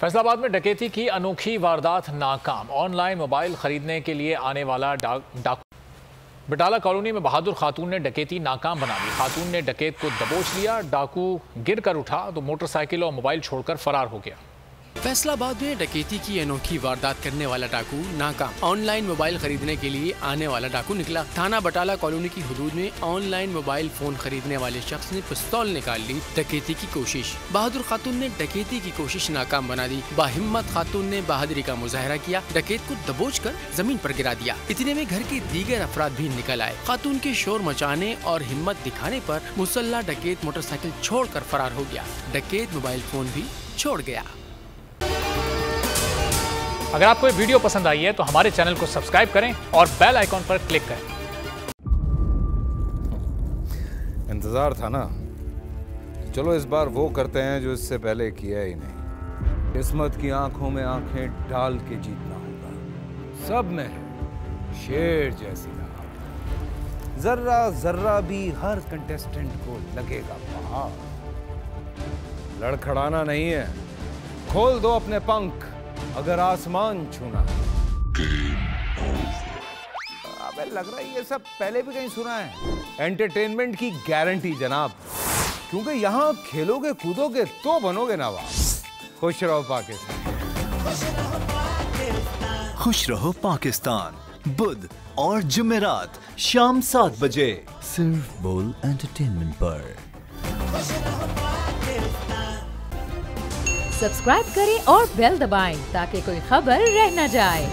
फैसलाबाद में डकैती की अनोखी वारदात नाकाम। ऑनलाइन मोबाइल खरीदने के लिए आने वाला डाकू बटाला कॉलोनी में बहादुर खातून ने डकैती नाकाम बना दी। खातून ने डकैत को दबोच लिया। डाकू गिर कर उठा तो मोटरसाइकिल और मोबाइल छोड़कर फरार हो गया। फैसलाबाद में डकैती की अनोखी वारदात करने वाला डाकू नाकाम। ऑनलाइन मोबाइल खरीदने के लिए आने वाला डाकू निकला। थाना बटाला कॉलोनी की हुदूद में ऑनलाइन मोबाइल फोन खरीदने वाले शख्स ने पिस्तौल निकाल ली। डकैती की कोशिश। बहादुर खातून ने डकैती की कोशिश नाकाम बना दी। बाहिम्मत खातून ने बहादुरी का मुजाहरा किया। डकैत को दबोच कर जमीन पर गिरा दिया। इतने में घर के दीगर अफराद भी निकल आए। खातून के शोर मचाने और हिम्मत दिखाने पर मुसल्ला डकैत मोटरसाइकिल छोड़कर फरार हो गया। डकैत मोबाइल फोन भी छोड़ गया। अगर आपको ये वीडियो पसंद आई है तो हमारे चैनल को सब्सक्राइब करें और बेल आइकॉन पर क्लिक करें। इंतजार था ना, चलो इस बार वो करते हैं जो इससे पहले किया ही नहीं। किस्मत की आंखों में आंखें डाल के जीतना होगा। सब में है शेर जैसी राह। जर्रा जर्रा भी हर कंटेस्टेंट को लगेगा पहाड़। लड़खड़ाना नहीं है, खोल दो अपने पंख अगर आसमान छूना है। अबे लग रहा है ये सब पहले भी कहीं सुना है। एंटरटेनमेंट की गारंटी जनाब, क्योंकि यहाँ खेलोगे कूदोगे तो बनोगे नवाब। खुश रहो पाकिस्तान। खुश रहो पाकिस्तान बुध और जुमेरात शाम 7 बजे सिर्फ बोल एंटरटेनमेंट पर। सब्सक्राइब करें और बेल दबाएं ताकि कोई खबर रह न जाए।